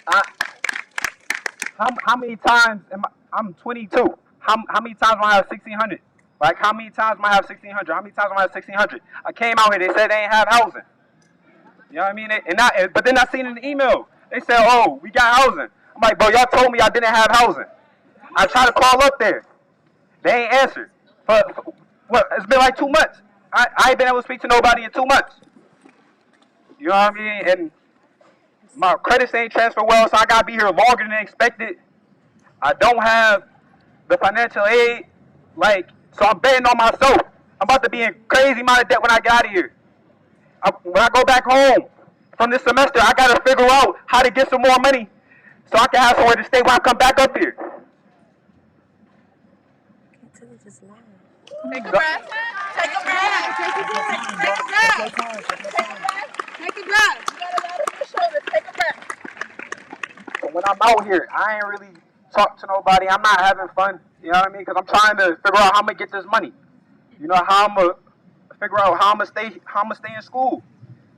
I, how many times I'm 22. How many times am I have 1,600? Like, how many times am I have 1,600? How many times am I have 1,600? I came out here, they said they ain't have housing. You know what I mean? But then I seen in the email, they said, oh, we got housing. I'm like, bro, y'all told me I didn't have housing. I tried to call up there. They ain't answered. For what? It's been like 2 months. I ain't been able to speak to nobody in 2 months. You know what I mean? And my credits ain't transferred well, so I gotta be here longer than expected. I don't have the financial aid, so I'm betting on myself. I'm about to be in crazy amount of debt when I get out of here. When I go back home from this semester, I gotta figure out how to get some more money so I can have somewhere to stay when I come back up here. Take a breath. Take a breath. Take a breath. Take a breath. Take a breath. You gotta let it your shoulders. Take a breath. So when I'm out here, I ain't really talk to nobody. I'm not having fun. You know what I mean? Because I'm trying to figure out how I'm gonna get this money. You know, how I'm gonna figure out how I'm gonna stay in school.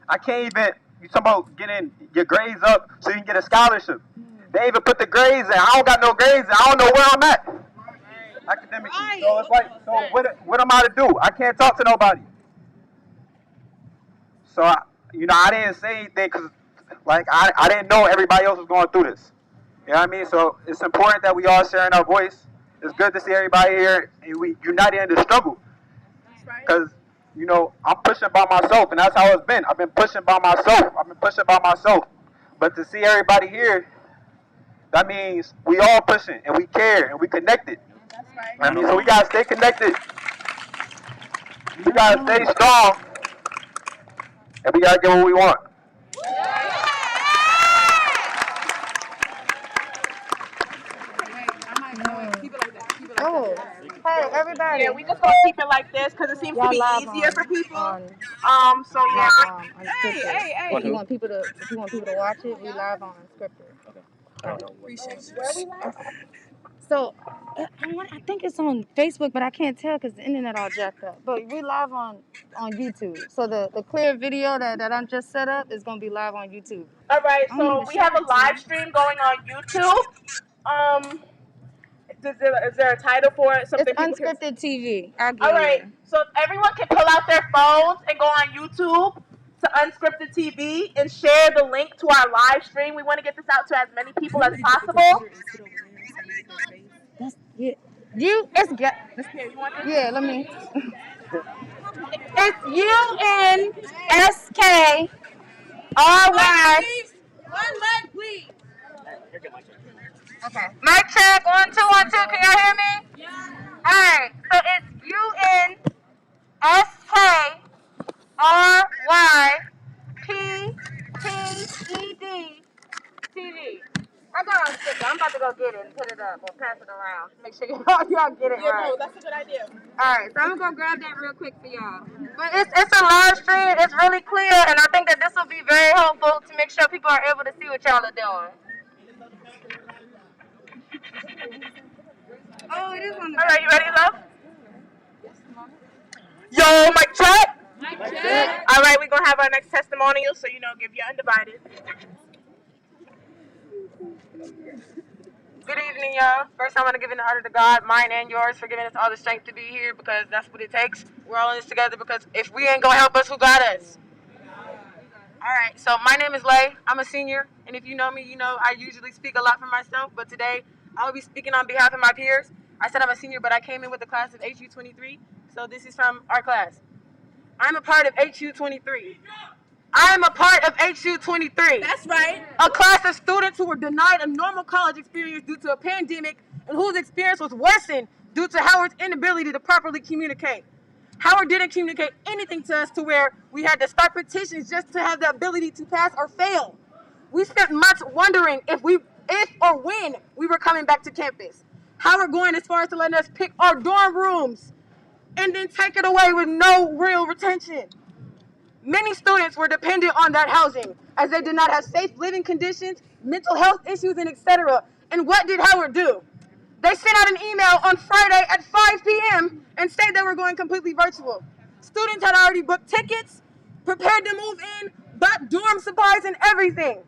I can't even. You talking about getting your grades up so you can get a scholarship? They even put the grades in. I don't got no grades in. I don't know where I'm at academically. So it's like, so what am I to do? I can't talk to nobody. So I didn't say anything because, like, I didn't know everybody else was going through this. You know what I mean? So it's important that we all sharing our voice. It's good to see everybody here and we united in the struggle. Because, I'm pushing by myself, and that's how it's been. I've been pushing by myself. But to see everybody here, that means we all pushing, and we care, and we connected. That's right. I mean, so we got to stay connected. We got to stay strong, and we got to get what we want. Oh, hey everybody! Yeah, we just gonna keep it like this because it seems to be easier for people. So yeah. Hey. If you want people to watch it, we live on Unscripted. Okay. Appreciate you. So, I think it's on Facebook, but I can't tell because the internet all jacked up. But we live on YouTube. So the clear video that I just set up is gonna be live on YouTube. All right. So we have a live stream going on YouTube. Is there a title for it? Something it's Unscripted TV. All right. So everyone can pull out their phones and go on YouTube to Unscripted TV and share the link to our live stream. We want to get this out to as many people as possible. Let me. It's UNSKRY. One leg, please. Okay. Mic check 1 2 1 2. Can y'all hear me? Yeah. All right. So it's UNSKRYPTED TV. I got on sticker. I'm about to go get it and put it up or pass it around. Make sure y'all get it right. No, that's a good idea. All right. So I'm gonna go grab that real quick for y'all. But it's a live stream. It's really clear, and I think that this will be very helpful to make sure people are able to see what y'all are doing. Oh, it is on the. All right, you ready, love? Yo, mic check. Mic check. All right, we're gonna have our next testimonial, so give you undivided. Good evening, y'all. First, I want to give an honor to God, mine and yours, for giving us all the strength to be here, because that's what it takes. We're all in this together, because if we ain't gonna help us, who got us? All right, so my name is Lay. I'm a senior, and if you know me, you know I usually speak a lot for myself, but today I will be speaking on behalf of my peers. I said I'm a senior, but I came in with the class of HU23, so this is from our class. I'm a part of HU23. I am a part of HU23. That's right. A class of students who were denied a normal college experience due to a pandemic and whose experience was worsened due to Howard's inability to properly communicate. Howard didn't communicate anything to us to where we had to start petitions just to have the ability to pass or fail. We spent months wondering if or when we were coming back to campus. Howard going as far as to letting us pick our dorm rooms and then take it away with no real retention. Many students were dependent on that housing as they did not have safe living conditions, mental health issues, and etc. And what did Howard do? They sent out an email on Friday at 5 p.m. and said they were going completely virtual. Students had already booked tickets, prepared to move in, bought dorm supplies and everything.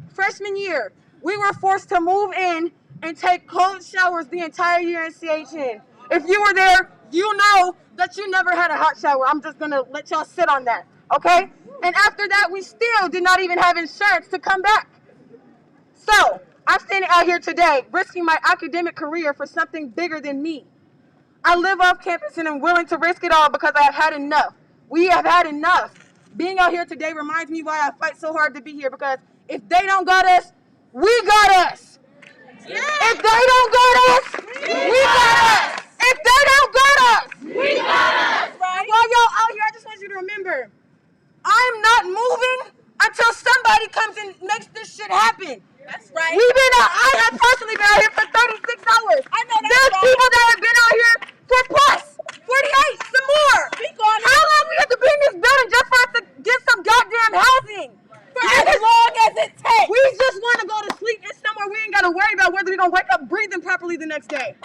Freshman year, We were forced to move in and take cold showers the entire year in CHN. If you were there, you know that you never had a hot shower. I'm just gonna let y'all sit on that, okay? And after that, we still did not even have insurance to come back. So, I'm standing out here today, risking my academic career for something bigger than me. I live off campus and am willing to risk it all because I have had enough. We have had enough. Being out here today reminds me why I fight so hard to be here, because if they don't got us, we got us. Yeah. If they don't got us, we got us. If they don't got us, we got us. Right. While y'all out here, I just want you to remember, I'm not moving until somebody comes and makes this shit happen. That's right. I have personally been out here for 36 hours. I know that's There's right. people that have been out here for plus 48, some more. How long we have to be in this building just for us to get some goddamn housing? For as long as it takes. We just want to go to sleep in somewhere we ain't got to worry about whether we're going to wake up breathing properly the next day.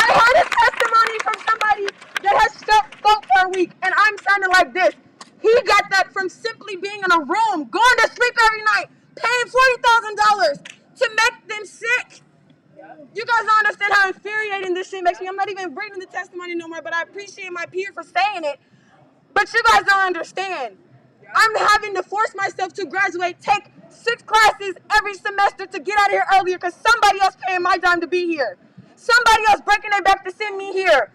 I heard a testimony from somebody that has spoke for a week, and I'm sounding like this. He got that from simply being in a room, going to sleep every night, paying $40,000 to make them sick. You guys don't understand how infuriating this shit makes me. I'm not even reading the testimony no more, but I appreciate my peer for saying it. But you guys don't understand. I'm having to force myself to graduate, take 6 classes every semester to get out of here earlier because somebody else paying my dime to be here. Somebody else breaking their back to send me here.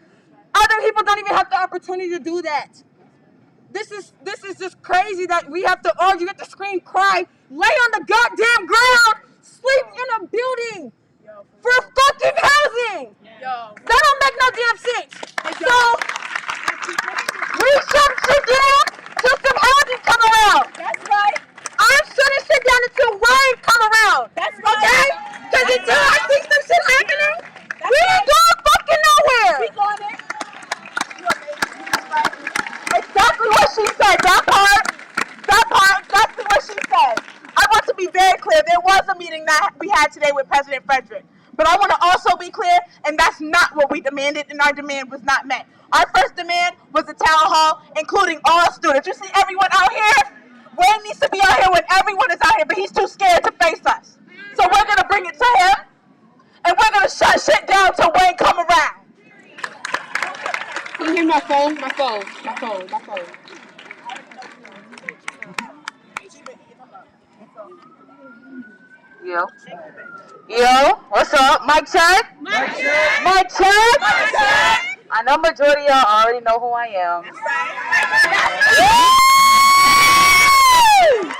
Other people don't even have the opportunity to do that. This is just crazy that we have to argue, get to scream, cry, lay on the goddamn ground, sleep in a building for fucking housing. That don't make no damn sense. So we shut shit down till some housing come around. That's right. I'm shutting shit down until rain come around. That's right. Okay? Because until I see some shit happening, we ain't going fucking nowhere. We going there. Exactly what she said. That part, exactly what she said. I want to be very clear. There was a meeting that we had today with President Frederick. But I want to also be clear, and that's not what we demanded, and our demand was not met. Our first demand was a town hall, including all students. You see everyone out here? Wayne needs to be out here when everyone is out here, but he's too scared to face us. So we're going to bring it to him, and we're going to shut shit down till Wayne come around. Can you hear my phone? My phone. Yo, what's up? Mic check? Mic check? I know majority of y'all already know who I am. That's right.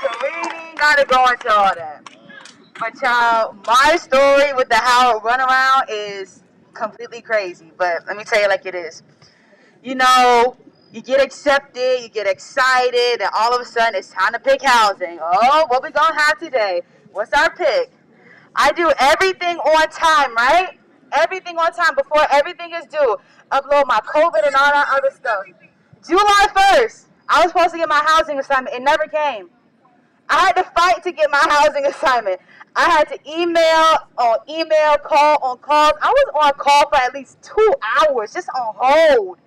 So we ain't gotta go into all that. But y'all, my story with the how run around is completely crazy. But let me tell you like it is. You know, you get accepted, you get excited, and all of a sudden it's time to pick housing. Oh, what we gonna have today? What's our pick? I do everything on time, right? Everything on time before everything is due. Upload my COVID and all that other stuff. July 1st, I was supposed to get my housing assignment. It never came. I had to fight to get my housing assignment. I had to email, call on calls. I was on call for at least 2 hours, just on hold.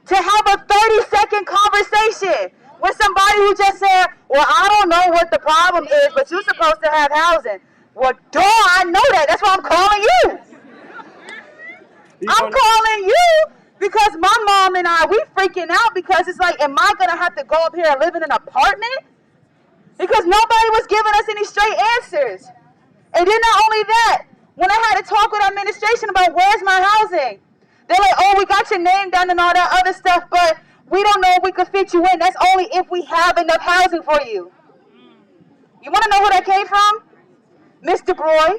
To have a 30-second conversation with somebody who just said, well, I don't know what the problem is, but you're supposed to have housing. Well, duh, I know that. That's why I'm calling you. I'm calling you because my mom and I, we freaking out because it's like, am I going to have to go up here and live in an apartment? Because nobody was giving us any straight answers. And then not only that, when I had to talk with administration about where's my housing, they're like, oh, we got your name down and all that other stuff, but we don't know if we could fit you in. That's only if we have enough housing for you. You want to know who that came from? Mr. Broy.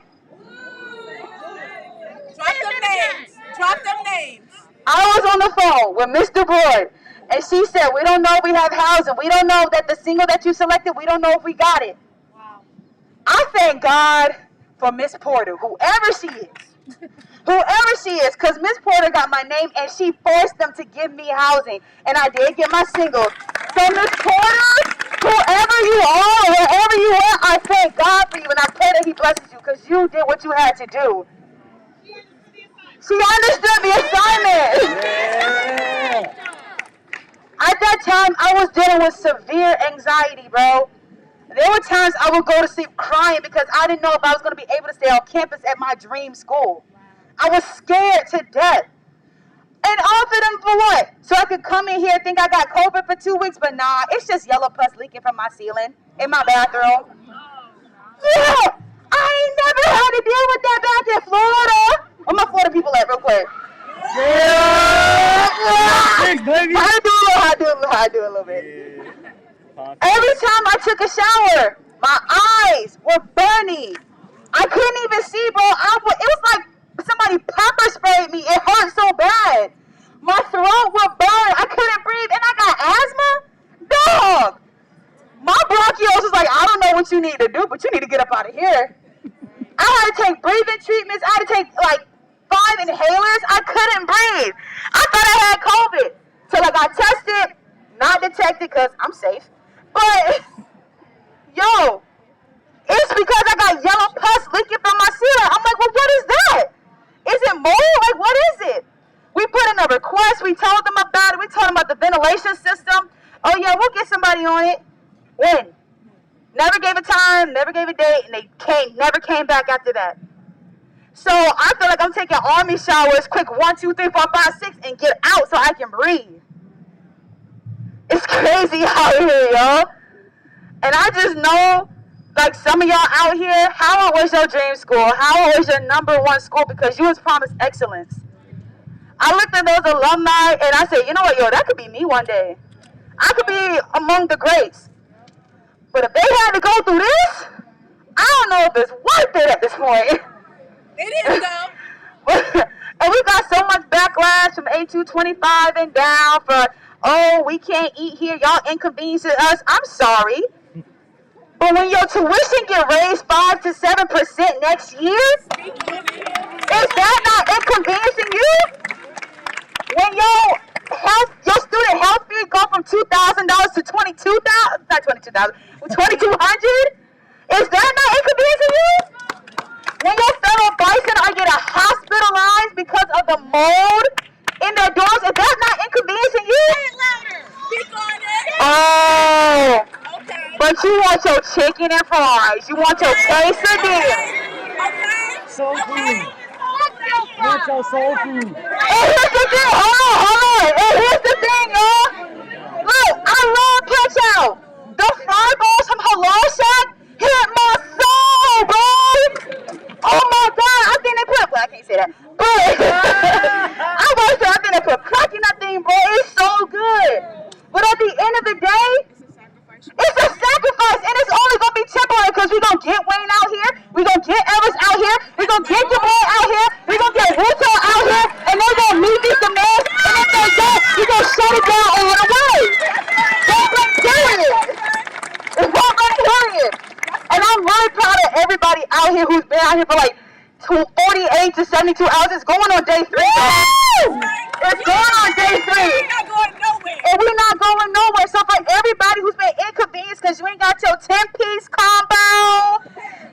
Drop them names. I was on the phone with Mr. Broy, and she said, we don't know if we have housing. We don't know that the single that you selected, we don't know if we got it. Wow. I thank God for Miss Porter, whoever she is. Whoever she is, because Miss Porter got my name and she forced them to give me housing. And I did get my single. So Miss Porter, whoever you are, wherever you are, I thank God for you and I pray that He blesses you because you did what you had to do. She understood the assignment. Yeah. At that time, I was dealing with severe anxiety, bro. There were times I would go to sleep crying because I didn't know if I was going to be able to stay on campus at my dream school. I was scared to death. And all of them for what? So I could come in here and think I got COVID for 2 weeks, but nah, it's just yellow pus leaking from my ceiling in my bathroom. Yeah, I ain't never had to deal with that back in Florida. Where my Florida people at, real quick? Yeah. How I do a little bit. Every time I took a shower, my eyes were burning. I couldn't even see, bro. It was like somebody pepper sprayed me. It hurt so bad. My throat would burn. I couldn't breathe, and I got asthma. Dog. My bronchioles was like, I don't know what you need to do, but you need to get up out of here. I had to take breathing treatments. I had to take like 5 inhalers. I couldn't breathe. I thought I had COVID. Till I got tested, not detected because I'm safe. But, yo, it's because I got yellow pus leaking from my ceiling. I'm like, well, what is that? Is it mold? Like, what is it? We put in a request. We told them about it. We told them about the ventilation system. Oh, yeah, we'll get somebody on it. When? Never gave a time, never gave a date, and they never came back after that. So I feel like I'm taking army showers, quick 1, 2, 3, 4, 5, 6, and get out so I can breathe. It's crazy out here, y'all. And I just know, like some of y'all out here, Howard was your dream school. Howard was your #1 school because you was promised excellence. I looked at those alumni and I said, you know what, yo, that could be me one day. I could be among the greats. But if they had to go through this, I don't know if it's worth it at this point. It is, though. And we got so much backlash from A225 and down for, oh, we can't eat here, y'all inconveniencing us. I'm sorry. But when your tuition get raised 5 to 7% next year, is that not inconveniencing you? When your student health fee go from $2,000 to $22,000, not $22,000, $2,200, is that not inconveniencing you? When your fellow bison are getting hospitalized because of the mold in their doors, is that not inconveniencing you? Speak on it. Oh, Okay. but you want your chicken and fries. You want your quesadilla. Okay. Soul food. Want your soul food. And here's the thing, hold on. And here's the thing, y'all. Look, I love Punch Out. The fry balls from Hello Shack hit my soul, bro. Oh my God, I think they put, well, I can't say that. But I think they put crack in that thing, bro. It's so good. But at the end of the day, it's a sacrifice, and it's only going to be temporary because we're going to get Wayne out here, we're going to get Ellis out here, we're going to get Jamal out here, we're going to get Ruto out here, and they're going to meet these demands, and if they don't, we're going to shut it down all the way. Point period. It's point period. And I'm really proud of everybody out here who's been out here for like 48 to 72 hours. It's going on day 3. It's going on day 3. We're not going nowhere. And we're not going nowhere. So for everybody who's been inconvenienced because you ain't got your 10-piece combo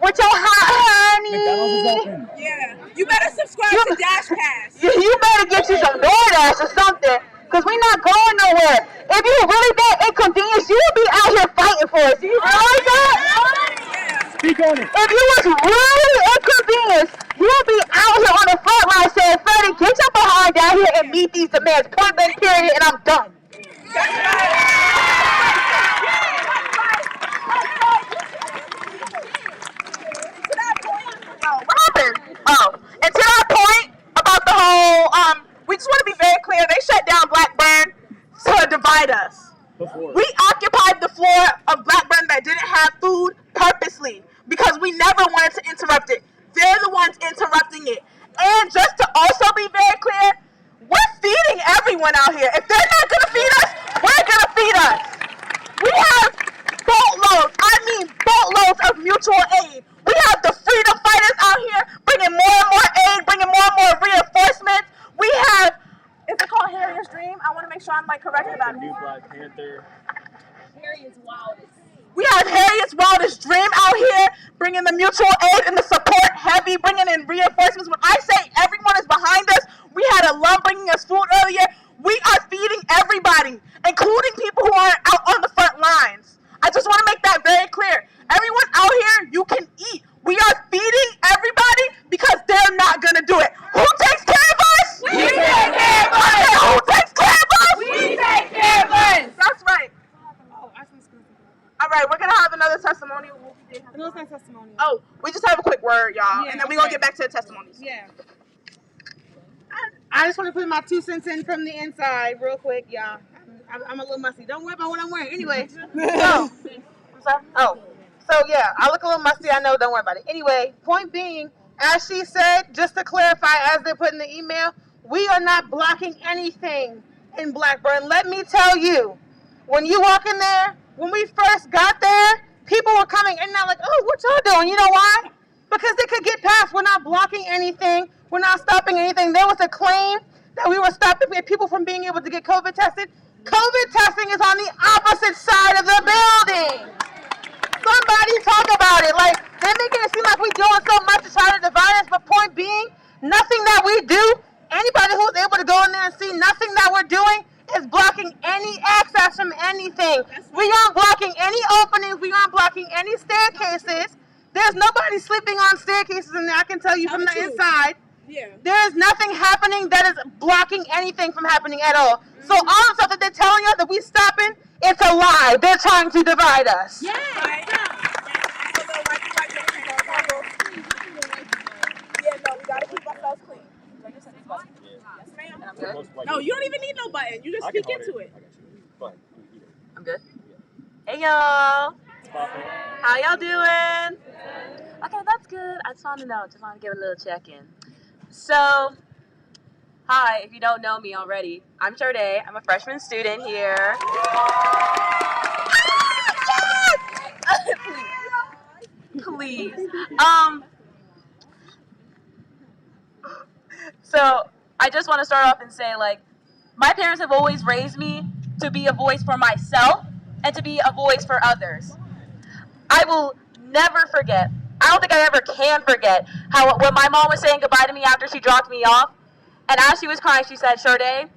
with your hot honey. Yeah. You better subscribe to Dash Pass. You better get you some DoorDash or something. Because we're not going nowhere. If you really that inconvenienced, you would be out here fighting for us. Do you realize that? Speak on it. If you was really inconvenienced, you would be out here on the front line saying, Freddie, get your behind down here and meet these demands. Point blank period, and I'm done. What happened? Oh, and to that point about the whole, we just want to be very clear. They shut down Blackburn to divide us. We occupied the floor of Blackburn that didn't have food purposely because we never wanted to interrupt it. They're the ones interrupting it. And just to also be very clear, we're feeding everyone out here. If they're not going to feed us, we're going to feed us. We have boatloads, boatloads of mutual aid. We have the freedom fighters out here bringing more and more aid, bringing more and more reinforcements. We have, is it called Harriet's Dream? I want to make sure I'm correct about it. New Black Panther. We have Harriet's wildest dream out here, bringing the mutual aid and the support heavy, bringing in reinforcements. When I say everyone is behind us, we had a lum bringing us food earlier. We are feeding everybody, including people who are out on the front lines. I just want to make that very clear. All right, we're gonna have another testimonial. No, it's not testimony. Oh, we just have a quick word, y'all, Yeah, and then we're gonna okay. get back to the testimonies. Yeah. I just want to put my 2 cents in from the inside real quick, y'all. I'm a little musty. Don't worry about what I'm wearing. Anyway. So yeah, I look a little musty. I know. Don't worry about it. Anyway, point being, as she said, just to clarify, as they put in the email, we are not blocking anything in Blackburn. Let me tell you, when you walk in there, when we first got there, people were coming in and out like, oh, what y'all doing? You know why? Because they could get past. We're not blocking anything. We're not stopping anything. There was a claim that we were stopping people from being able to get COVID tested. COVID testing is on the opposite side of the building. Somebody talk about it. Like, they're making it seem like we're doing so much to try to divide us, but point being, nothing that we do, anybody who's able to go in there and see, nothing that we're doing is blocking any access from anything. We aren't blocking any openings. We aren't blocking any staircases. There's nobody sleeping on staircases in there, I can tell you from the inside. Yeah. There is nothing happening that is blocking anything from happening at all. So all the stuff that they're telling us that we stopping, it's a lie. They're trying to divide us. Yeah. Yeah, no, we gotta keep ourselves clean. Yes, ma'am. No, you don't even need no button. You just speak into it. I'm good. Hey y'all. How y'all doing? Okay, that's good. I just want to know. Just want to give a little check-in. So, hi, if you don't know me already, I'm Sade. I'm a freshman student here. Please. So, I just want to start off and say, like, my parents have always raised me to be a voice for myself and to be a voice for others. I will never forget. I don't think I ever can forget how when my mom was saying goodbye to me after she dropped me off, and as she was crying, she said, "Sade,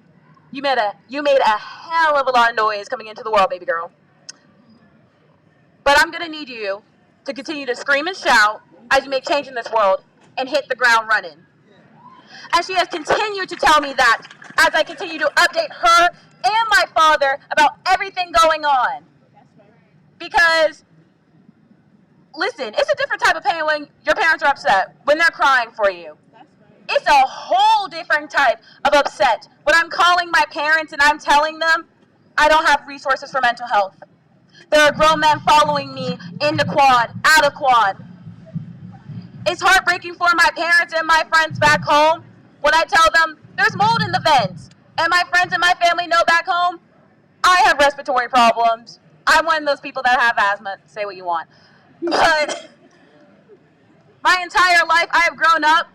you made a hell of a lot of noise coming into the world, baby girl. But I'm gonna need you to continue to scream and shout as you make change in this world and hit the ground running." And she has continued to tell me that as I continue to update her and my father about everything going on. Because listen, it's a different type of pain when your parents are upset, when they're crying for you. It's a whole different type of upset when I'm calling my parents and I'm telling them I don't have resources for mental health. There are grown men following me into quad, out of quad. It's heartbreaking for my parents and my friends back home when I tell them there's mold in the vents. And my friends and my family know back home I have respiratory problems. I'm one of those people that have asthma. Say what you want. But my entire life I have grown up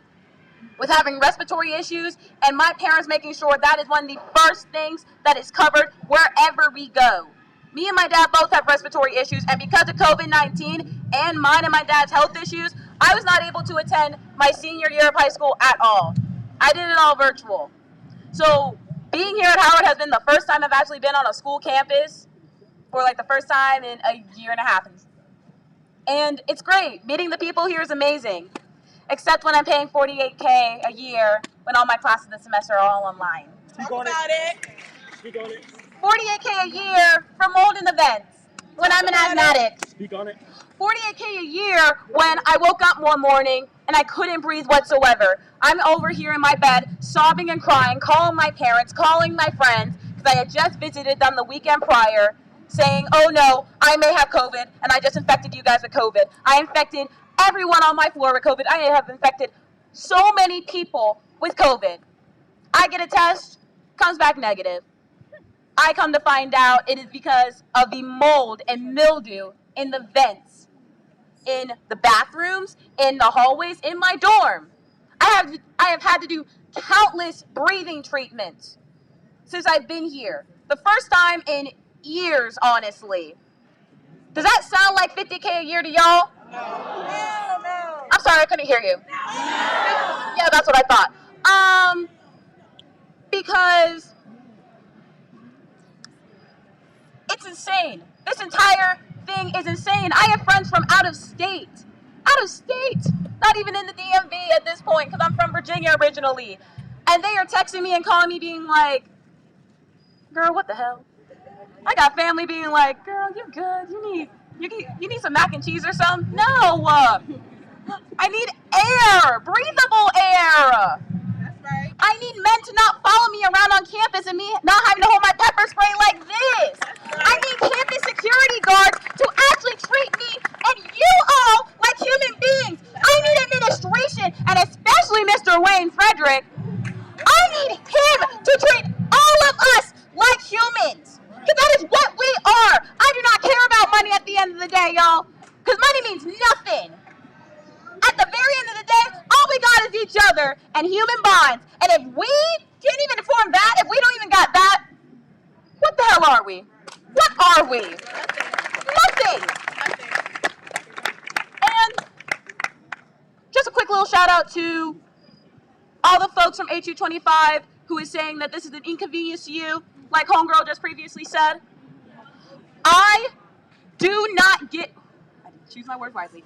with having respiratory issues, and my parents making sure that is one of the first things that is covered wherever we go. Me and my dad both have respiratory issues, and because of COVID-19 and mine and my dad's health issues, I was not able to attend my senior year of high school at all. I did it all virtual. So being here at Howard has been the first time I've actually been on a school campus for like the first time in a year and a half. And it's great. Meeting the people here is amazing. Except when I'm paying $48K a year when all my classes this semester are all online. Talk about it. Speak on it. $48K a year for mold in the vents when I'm an asthmatic. Speak on it. $48K a year when I woke up one morning and I couldn't breathe whatsoever. I'm over here in my bed, sobbing and crying, calling my parents, calling my friends, because I had just visited them the weekend prior, saying, oh no, I may have COVID, and I just infected you guys with COVID. I infected everyone on my floor with COVID. I have infected so many people with COVID. I get a test, comes back negative. I come to find out it is because of the mold and mildew in the vents, in the bathrooms, in the hallways, in my dorm. I have had to do countless breathing treatments since I've been here. The first time in years, honestly. Does that sound like $50K a year to y'all? No. I'm sorry, I couldn't hear you. Yeah, that's what I thought. Because it's insane. This entire thing is insane. I have friends from out of state. Out of state. Not even in the DMV at this point, because I'm from Virginia originally. And they are texting me and calling me being like, girl, what the hell? I got family being like, girl, you good. You need You need some mac and cheese or something? No. I need air, breathable air. That's right. I need men to not follow me around on campus and me not having to hold my pepper spray like this. I need campus security guards to actually treat me and you all like human beings. I need administration, and especially Mr. Wayne Frederick. I need him to treat all of us like humans. Because that is what we are. I do not care about money at the end of the day, y'all. Because money means nothing. At the very end of the day, all we got is each other and human bonds. And if we can't even form that, if we don't even got that, what the hell are we? What are we? Nothing. And just a quick little shout out to all the folks from HU25 who is saying that this is an inconvenience to you, like Homegirl just previously said. I do not choose my words wisely.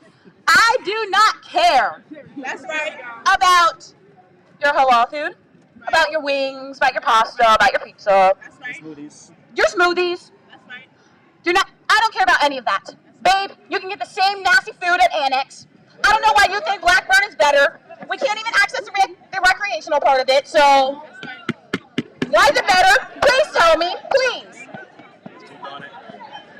I do not care. That's right. About your halal food, about your wings, about your pasta, about your pizza. That's right. Your smoothies. That's right. I don't care about any of that. Babe, you can get the same nasty food at Annex. I don't know why you think Blackburn is better. We can't even access the recreational part of it, so why is it better? Please tell me, please.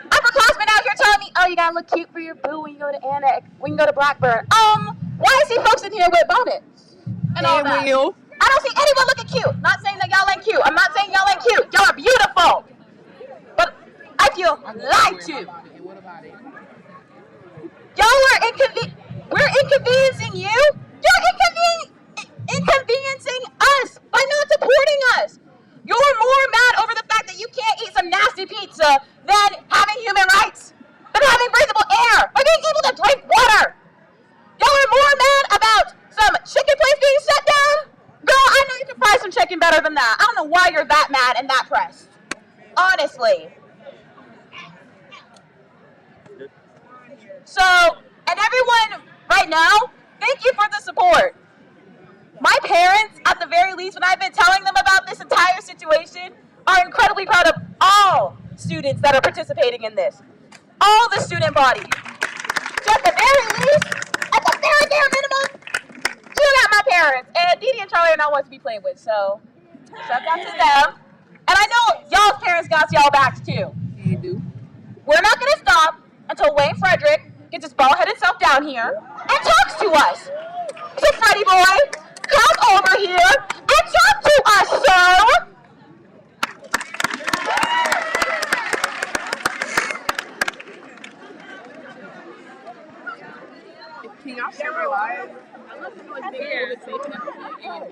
Upperclassmen out here telling me, oh, you gotta look cute for your boo when you go to Annex, when you go to Blackburn. Why is he folks in here with bonnets and all that? I don't see anyone looking cute. Not saying that y'all ain't cute. I'm not saying y'all ain't cute. Y'all are beautiful. But I feel lied to. We're inconveniencing you. You're inconveniencing us by not supporting us. You're more mad over the fact that you can't eat some nasty pizza than having human rights, than having breathable air, or being able to drink water. Y'all are more mad about some chicken place being shut down? Girl, I know you can fry some chicken better than that. I don't know why you're that mad and that pressed. Honestly. So, and everyone right now, thank you for the support. My parents, at the very least, when I've been telling them about this entire situation, are incredibly proud of all students that are participating in this. All the student body. So at the very least, at the very bare minimum, you got my parents. And Dee Dee and Charlie are not ones to be played with, so shout out to them. And I know y'all's parents got y'all backs too. You do. We're not going to stop until Wayne Frederick gets his bald-headed self down here and talks to us. So Freddie boy, come over here and talk to us, sir. Can y'all share my live?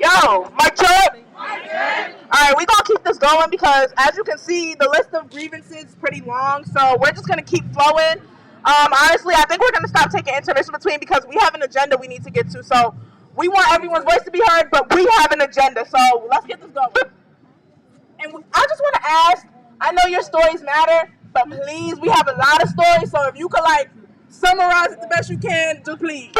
Yo, mic check. Alright, we're gonna keep this going because as you can see, the list of grievances is pretty long, so we're just gonna keep flowing. Honestly, I think we're gonna stop taking intermission between because we have an agenda we need to get to. So we want everyone's voice to be heard, but we have an agenda. So let's get this going. And I just want to ask, I know your stories matter, but please, we have a lot of stories, so if you could like summarize it the best you can, just please.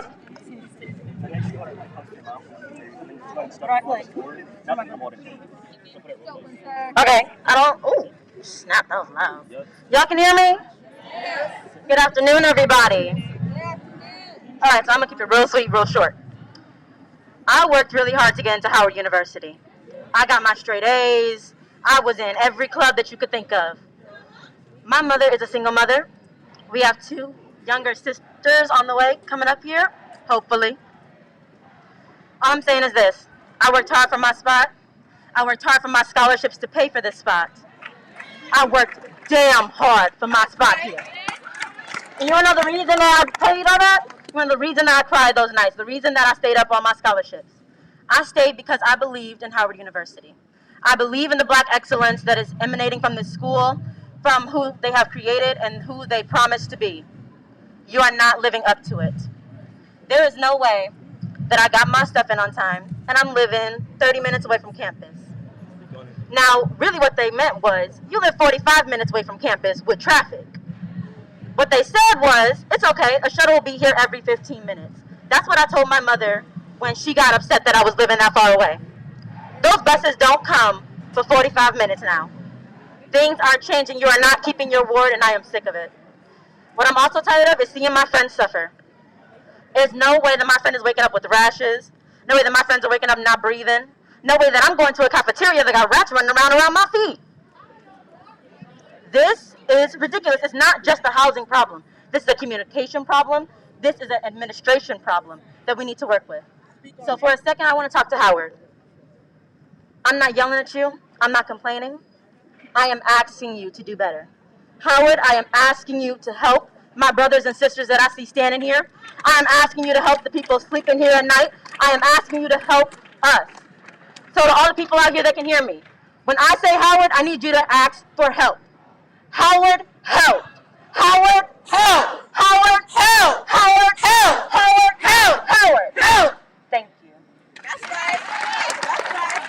Okay, ooh, snap, that was loud. Y'all can hear me? Good afternoon, everybody. Alright, so I'm gonna keep it real sweet, real short. I worked really hard to get into Howard University. I got my straight A's. I was in every club that you could think of. My mother is a single mother. We have 2 younger sisters on the way coming up here, hopefully. All I'm saying is this. I worked hard for my spot. I worked hard for my scholarships to pay for this spot. I worked damn hard for my spot here. And you wanna know the reason that I paid all that? You wanna know the reason that I cried those nights? The reason that I stayed up on my scholarships? I stayed because I believed in Howard University. I believe in the Black excellence that is emanating from this school, from who they have created and who they promised to be. You are not living up to it. There is no way that I got my stuff in on time and I'm living 30 minutes away from campus. Now, really what they meant was, you live 45 minutes away from campus with traffic. What they said was, it's okay, a shuttle will be here every 15 minutes. That's what I told my mother when she got upset that I was living that far away. Those buses don't come for 45 minutes now. Things are changing. You are not keeping your word, and I am sick of it. What I'm also tired of is seeing my friends suffer. There's no way that my friend is waking up with rashes. No way that my friends are waking up not breathing. No way that I'm going to a cafeteria that got rats running around my feet. This is ridiculous. It's not just a housing problem. This is a communication problem. This is an administration problem that we need to work with. So for a second, I want to talk to Howard. I'm not yelling at you. I'm not complaining. I am asking you to do better. Howard, I am asking you to help my brothers and sisters that I see standing here. I am asking you to help the people sleeping here at night. I am asking you to help us. So to all the people out here that can hear me, when I say Howard, I need you to ask for help. Howard, help! Howard, help! Howard, help! Howard, help! Howard, help! Howard, help! Thank you. That's right. That's right.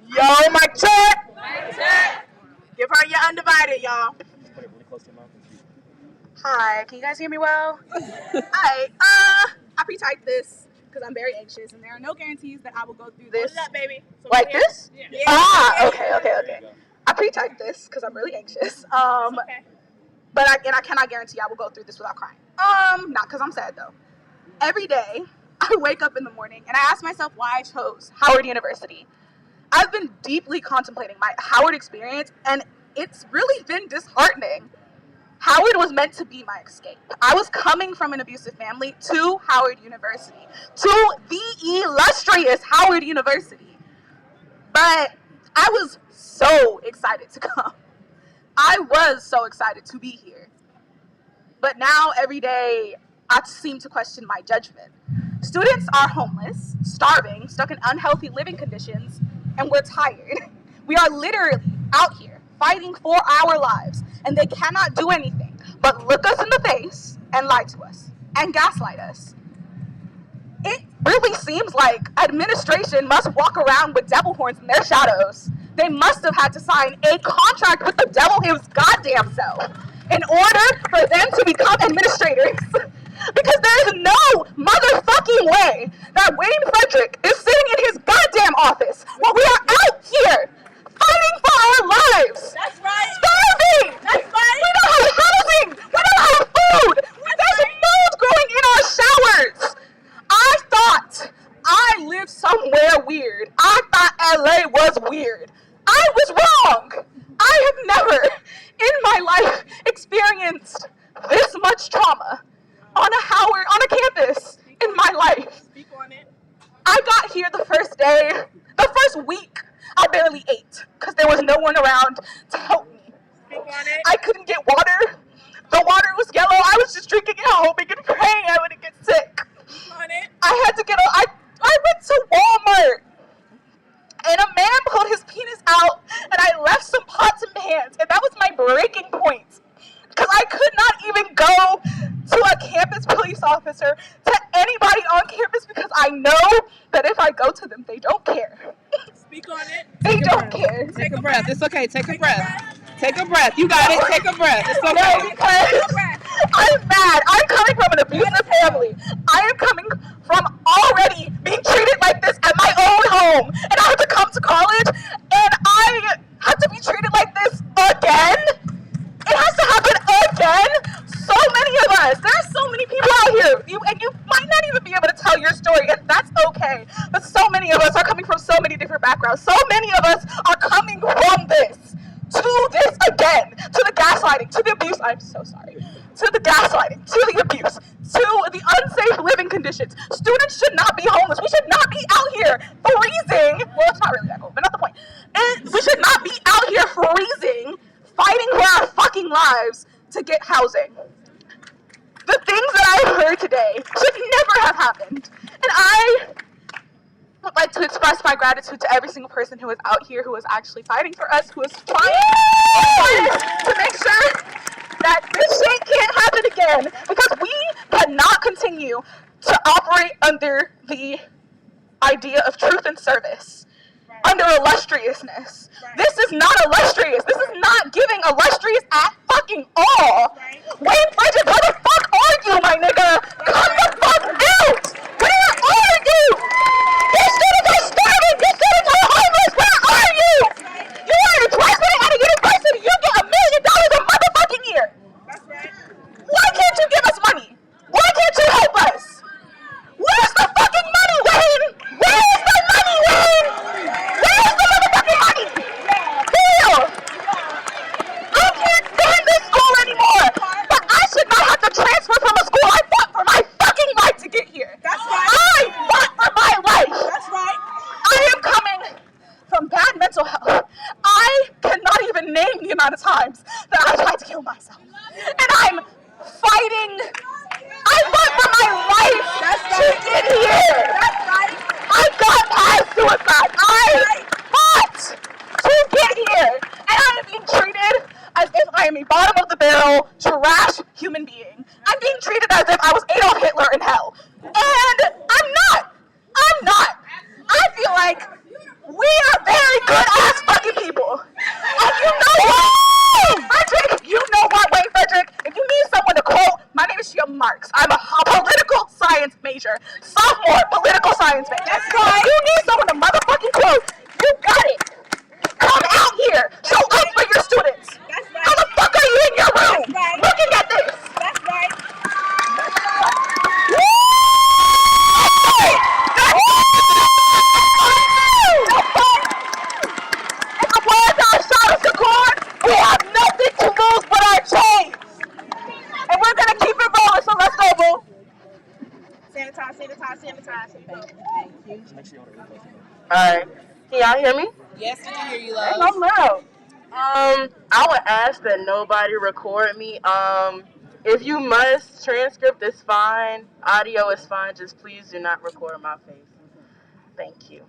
Yo, mic check. Mic check. Give her your undivided, y'all. Hi, can you guys hear me well? Hi. I pre-typed this because I'm very anxious, and there are no guarantees that I will go through this. Hold up, baby. So like this? Yeah. Okay. I pre-typed this because I'm really anxious. Okay. But I cannot guarantee I will go through this without crying. Not because I'm sad though. Every day, I wake up in the morning and I ask myself why I chose Howard University. I've been deeply contemplating my Howard experience, and it's really been disheartening. Howard was meant to be my escape. I was coming from an abusive family to Howard University, to the illustrious Howard University. But I was so excited to come. I was so excited to be here. But now every day, I seem to question my judgment. Students are homeless, starving, stuck in unhealthy living conditions, and we're tired. We are literally out here fighting for our lives, and they cannot do anything but look us in the face and lie to us and gaslight us. It really seems like administration must walk around with devil horns in their shadows. They must have had to sign a contract with the devil his goddamn self in order for them to become administrators. Because there is no motherfucking way that Wayne Frederick is sitting in his goddamn office while we are out here fighting for our lives. That's right. Starving. That's right. We don't have housing. We don't have food. There's mold growing in our showers. I thought I lived somewhere weird. I thought LA was weird. I was wrong. I have never in my life experienced this much trauma on a campus in my life. Speak on it. I got here the first day, the first week, I barely ate because there was no one around to help me. Speak on it. I couldn't get water. The water was yellow. I was just drinking it, hoping and praying I wouldn't get sick. Speak on it. I had to get I went to Walmart, and a man pulled his penis out, and I left some pots and pans, and that was my breaking point. Because I could not even go to a campus police officer, to anybody on campus, because I know that if I go to them, they don't care. Speak on it. They don't care. Take a breath. It's okay. Take a breath. Take a breath. You got it. Take a breath. It's okay. No, because I'm mad. I'm coming from an abusive family. I am coming from already being treated like this at my own home. And I have to come to college, and I have to be treated like this again. It has to happen again. So many of us. There are so many people out here. And you might not even be able to tell your story, and that's okay. But so many of us are coming from so many different backgrounds. So many of us are coming from this to this again. To the gaslighting, to the abuse. I'm so sorry. To the gaslighting, to the abuse, to the unsafe living conditions. Students should not be homeless. We should not be out here freezing. Well, it's not really that cold, but not the point. And we should not be out here freezing, fighting for our fucking lives to get housing. The things that I've heard today should never have happened. And I would like to express my gratitude to every single person who is out here, who is actually fighting for us, who is trying to make sure that this shit can't happen again. Because we cannot continue to operate under the idea of truth and service. Under illustriousness. Right. This is not illustrious. This is not giving illustrious at fucking all. Right. Wayne Frederick, where the fuck are you, my nigga? Come the fuck out! Where are you? These students are starving! These students are homeless! Where amount of times that I tried to kill myself. And I'm fighting. I fought for my life to get here. I got past suicide. I fought to get here. And I am being treated as if I am a bottom of the barrel, trash human being. I'm being treated as if I was Adolf Hitler in hell. And I'm not. I'm not. I feel like we are very good ass fucking people. And you know what? Frederick, you know what, Wayne Frederick? If you need someone to quote, my name is Shia Marks. I'm a political science major. Sophomore political science major. That's right. If you need someone to motherfucking quote, you got it. Come out here. Show up for your students. That's right. How the fuck are you in your room? That's right. Looking at this? That's right. We have nothing to lose but our chains. And we're going to keep it rolling, so let's go, boo. Sanitize. Thank you. Alright. Can y'all hear me? Yes, we can hear you, Hey, love. I'm loud. I would ask that nobody record me. If you must, transcript is fine. Audio is fine. Just please do not record my face. Thank you.